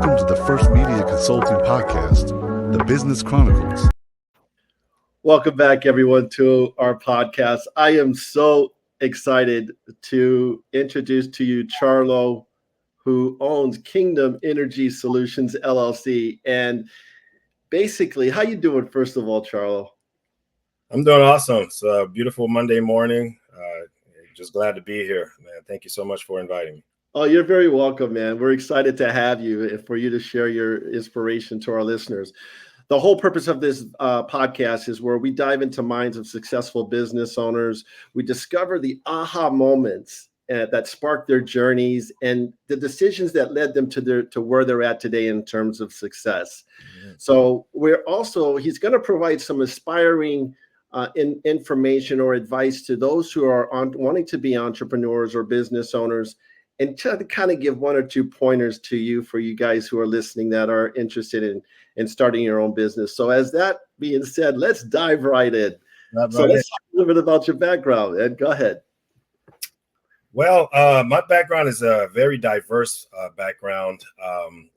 Welcome to the First Media Consulting Podcast, The Business Chronicles. Welcome back, everyone, to our podcast. I am so excited to introduce to you Charlo, who owns Kingdom Energy Solutions LLC. And basically, how you doing, first of all, Charlo? I'm doing awesome. It's a beautiful Monday morning. Just glad to be here, man. Thank you so much for inviting me. Oh, you're very welcome, man. We're excited to have you and for you to share your inspiration to our listeners. The whole purpose of this podcast is where we dive into minds of successful business owners. We discover the aha moments that sparked their journeys and the decisions that led them to where they're at today in terms of success. Mm-hmm. So he's going to provide some inspiring information or advice to those who are wanting to be entrepreneurs or business owners, and try to kind of give one or two pointers to you for you guys who are listening that are interested in starting your own business. So as that being said, let's dive right in. Let's talk a little bit about your background, Ed. Go ahead. Well, my background is a very diverse background,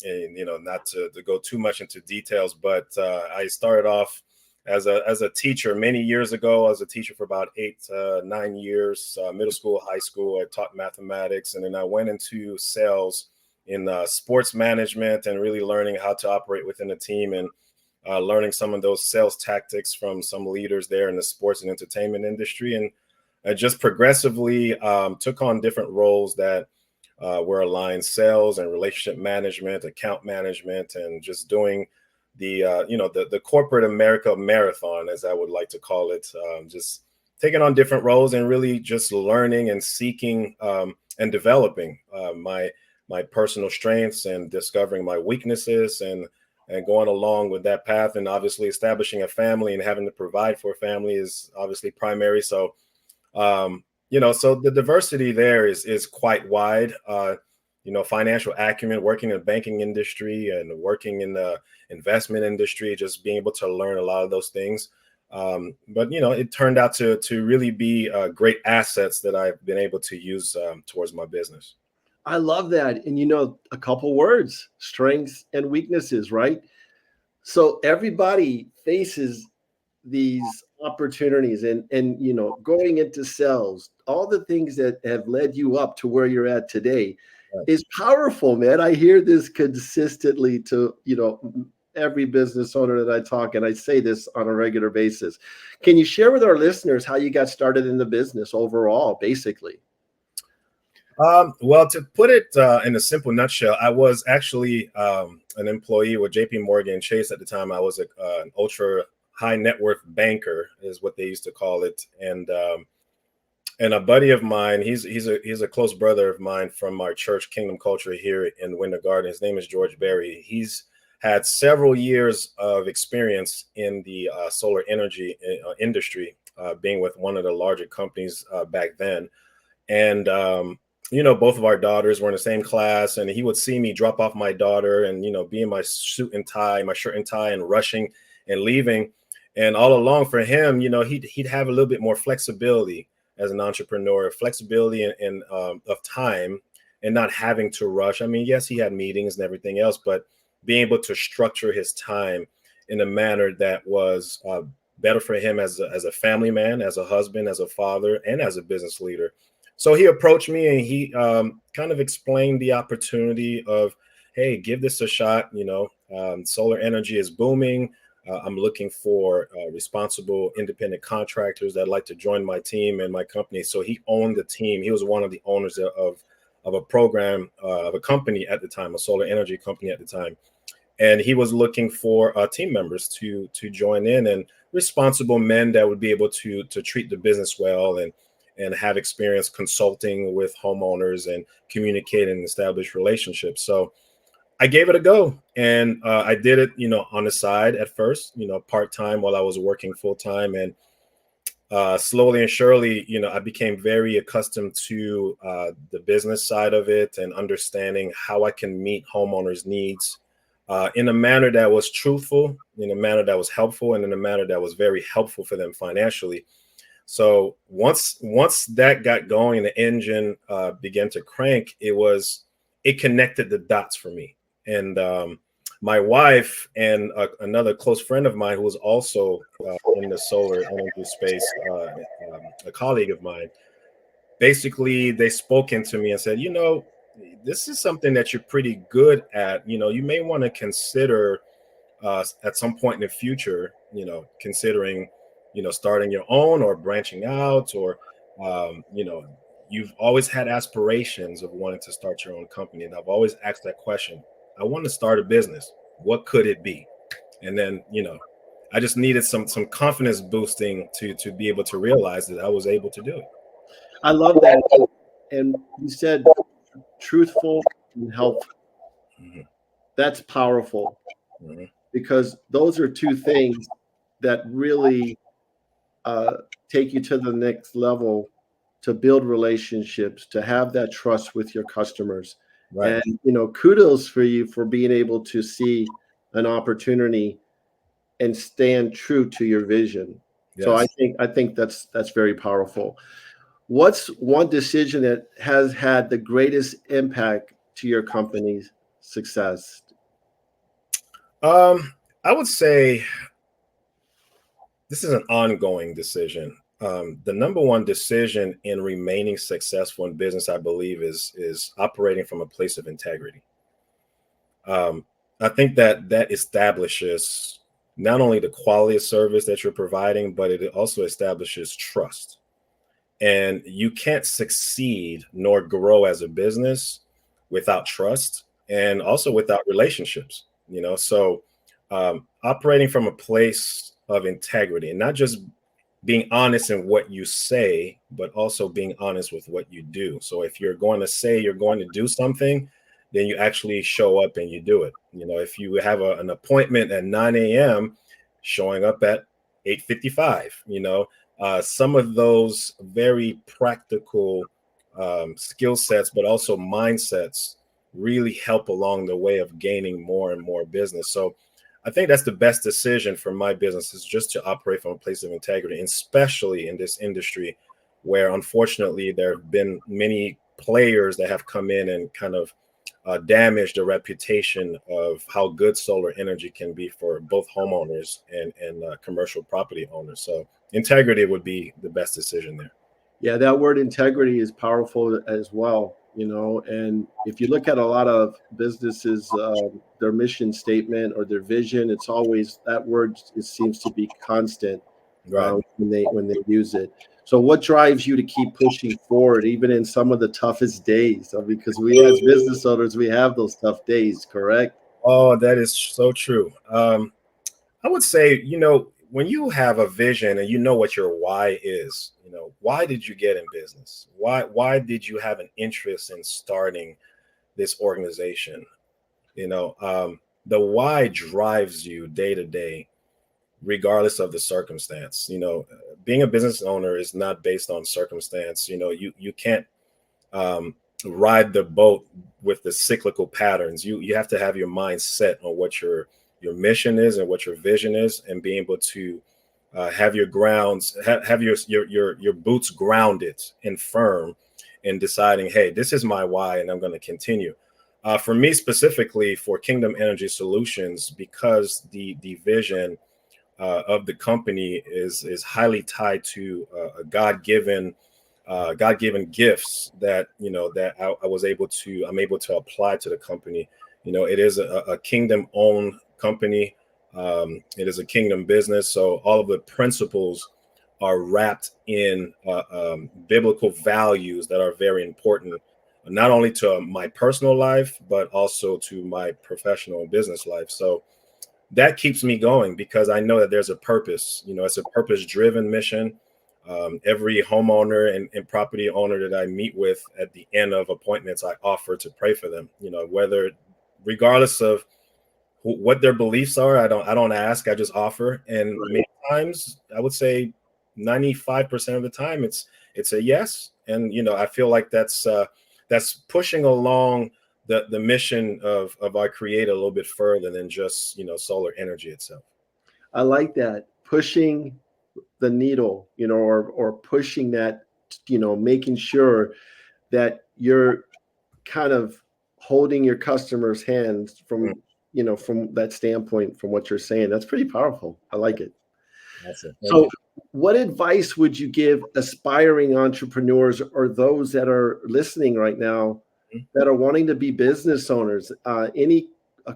and not to go too much into details, but I started off as a teacher many years ago. I was a teacher for about 8 to 9 years, middle school, high school. I taught mathematics, and then I went into sales in sports management and really learning how to operate within a team and learning some of those sales tactics from some leaders there in the sports and entertainment industry. And I just progressively took on different roles that were aligned: sales and relationship management, account management, and just doing the corporate America marathon, as I would like to call it, just taking on different roles and really just learning and seeking and developing my personal strengths and discovering my weaknesses and going along with that path. And obviously establishing a family and having to provide for a family is obviously primary. So, so the diversity there is quite wide. Financial acumen, working in the banking industry and working in the investment industry, just being able to learn a lot of those things. But it turned out to really be great assets that I've been able to use towards my business. I love that. And, a couple words: strengths and weaknesses, right? So everybody faces these opportunities and going into sales, all the things that have led you up to where you're at today is powerful, man. I hear this consistently to, every business owner that I talk, and I say this on a regular basis. Can you share with our listeners how you got started in the business overall, basically? Well, to put it in a simple nutshell, I was actually an employee with JPMorgan Chase at the time. I was an ultra high net worth banker, is what they used to call it, and a buddy of mine, he's a close brother of mine from our church, Kingdom Culture, here in Winter Garden. His name is George Berry. He's had several years of experience in the solar energy industry, being with one of the larger companies back then. And both of our daughters were in the same class, and he would see me drop off my daughter and be in my shirt and tie, and rushing and leaving. And all along for him, he'd have a little bit more flexibility as an entrepreneur, flexibility and of time and not having to rush. I mean, yes, he had meetings and everything else, but being able to structure his time in a manner that was better for him as a family man, as a husband, as a father, and as a business leader. So he approached me and he kind of explained the opportunity of, hey, give this a shot. Solar energy is booming. I'm looking for responsible independent contractors that like to join my team and my company. So he owned the team. He was one of the owners of a program, of a company at the time, a solar energy company at the time. And he was looking for team members to join in, and responsible men that would be able to treat the business well and have experience consulting with homeowners and communicate and establish relationships. So I gave it a go, and I did it, on the side at first, part-time while I was working full-time. And slowly and surely, I became very accustomed to the business side of it and understanding how I can meet homeowners' needs in a manner that was truthful, in a manner that was helpful, and in a manner that was very helpful for them financially. So once that got going, the engine began to crank. It connected the dots for me. And my wife and another close friend of mine who was also in the solar energy space, a colleague of mine, basically they spoke into me and said, this is something that you're pretty good at. You may want to consider at some point in the future, considering, starting your own or branching out, or, you've always had aspirations of wanting to start your own company. And I've always asked that question. I want to start a business. What could it be? And then, I just needed some confidence boosting to be able to realize that I was able to do it. I love that. And you said truthful and helpful. Mm-hmm. That's powerful. Mm-hmm. Because those are two things that really take you to the next level, to build relationships, to have that trust with your customers. Right. And kudos for you for being able to see an opportunity and stand true to your vision. Yes. So I think that's very powerful. What's one decision that has had the greatest impact to your company's success? I would say this is an ongoing decision. The number one decision in remaining successful in business, I believe, is operating from a place of integrity. I think that establishes not only the quality of service that you're providing, but it also establishes trust. And you can't succeed nor grow as a business without trust, and also without relationships. So operating from a place of integrity, and not just being honest in what you say, but also being honest with what you do. So if you're going to say you're going to do something, then you actually show up and you do it. If you have an appointment at 9 a.m., showing up at 8:55. Some of those very practical skill sets, but also mindsets, really help along the way of gaining more and more business. So I think that's the best decision for my business, is just to operate from a place of integrity, and especially in this industry where, unfortunately, there have been many players that have come in and kind of damaged the reputation of how good solar energy can be for both homeowners and commercial property owners. So integrity would be the best decision there. Yeah, that word integrity is powerful as well. And if you look at a lot of businesses, their mission statement or their vision, it's always that word. It seems to be constant when they use it. So what drives you to keep pushing forward, even in some of the toughest days? Because we as business owners, we have those tough days, correct? Oh, that is so true. I would say, when you have a vision and you know what your why is, why did you get in business? Why did you have an interest in starting this organization? The why drives you day to day, regardless of the circumstance. Being a business owner is not based on circumstance. You can't ride the boat with the cyclical patterns. You have to have your mind set on what your mission is and what your vision is, and being able to have your grounds, have your boots grounded and firm in deciding, hey, this is my why, and I'm going to continue. For me specifically, for Kingdom Energy Solutions, because the vision of the company is highly tied to a God-given gifts that I'm able to apply to the company. It is a kingdom-owned company. It is a kingdom business, so all of the principles are wrapped in biblical values that are very important, not only to my personal life, but also to my professional and business life. So that keeps me going, because I know that there's a purpose. It's a purpose-driven mission. Every homeowner and property owner that I meet with at the end of appointments, I offer to pray for them. Regardless of what their beliefs are, I don't ask. I just offer. And many times, I would say 95% of the time, it's a yes. And I feel like that's pushing along the mission of our Creator a little bit further than just solar energy itself. I like that, pushing the needle, or pushing that, making sure that you're kind of holding your customers' hands from, from that standpoint, from what you're saying. That's pretty powerful. I like it. Awesome. So what advice would you give aspiring entrepreneurs or those that are listening right now that are wanting to be business owners?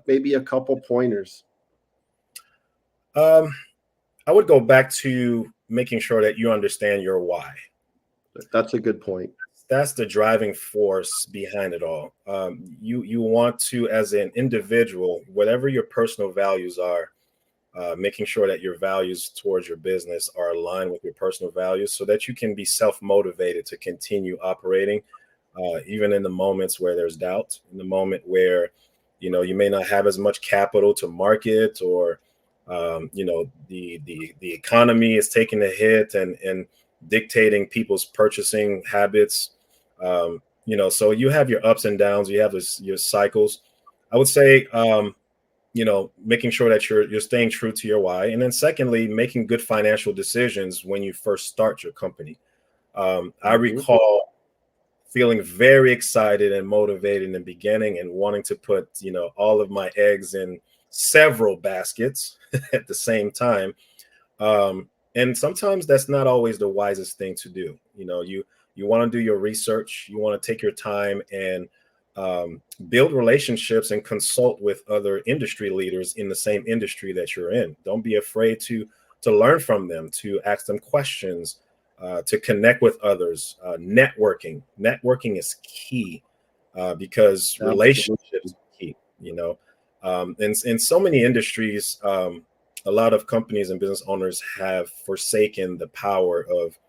Maybe a couple pointers. I would go back to making sure that you understand your why. That's a good point. That's the driving force behind it all. You want to, as an individual, whatever your personal values are, making sure that your values towards your business are aligned with your personal values so that you can be self-motivated to continue operating, even in the moments where there's doubt, in the moment where, you may not have as much capital to market, or, the economy is taking a hit and dictating people's purchasing habits. So you have your ups and downs, you have your cycles. I would say, making sure that you're staying true to your why. And then secondly, making good financial decisions when you first start your company. I recall feeling very excited and motivated in the beginning and wanting to put, all of my eggs in several baskets at the same time. And sometimes that's not always the wisest thing to do. You want to do your research, you want to take your time and build relationships and consult with other industry leaders in the same industry that you're in. Don't be afraid to learn from them, to ask them questions, to connect with others. Networking is key, because relationships are key. In so many industries, a lot of companies and business owners have forsaken the power of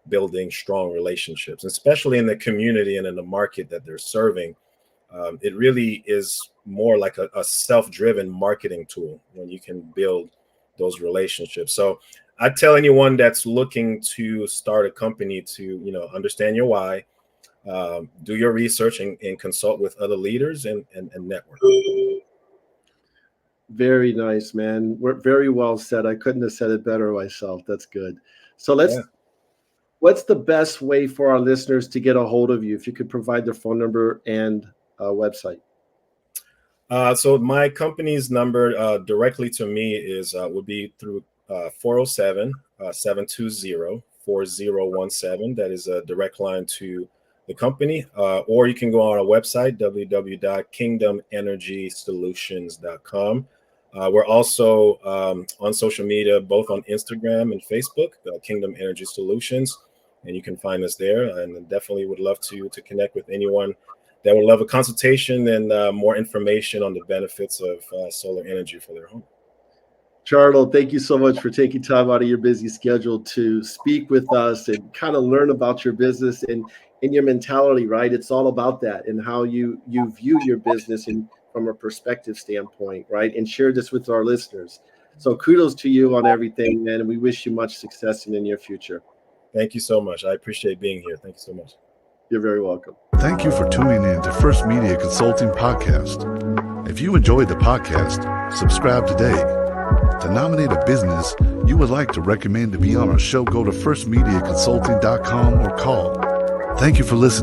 building strong relationships, especially in the community and in the market that they're serving. It really is more like a self-driven marketing tool when you can build those relationships. So I tell anyone that's looking to start a company to, understand your why, do your research and consult with other leaders and network. Very nice, man. We're very well said. I couldn't have said it better myself. That's good. So what's the best way for our listeners to get a hold of you? If you could provide their phone number and website. So my company's number directly to me would be through 407-720-4017. That is a direct line to the company. Or you can go on our website, www.kingdomenergysolutions.com. We're also on social media, both on Instagram and Facebook, Kingdom Energy Solutions, and you can find us there. And definitely would love to connect with anyone that would love a consultation and more information on the benefits of solar energy for their home. Charlo, thank you so much for taking time out of your busy schedule to speak with us and kind of learn about your business and your mentality, right? It's all about that and how you view your business and from a perspective standpoint, right? And share this with our listeners. So kudos to you on everything, man. And we wish you much success in the near future. Thank you so much. I appreciate being here. Thank you so much. You're very welcome. Thank you for tuning in to First Media Consulting Podcast. If you enjoyed the podcast, subscribe today. To nominate a business you would like to recommend to be on our show, go to firstmediaconsulting.com or call. Thank you for listening.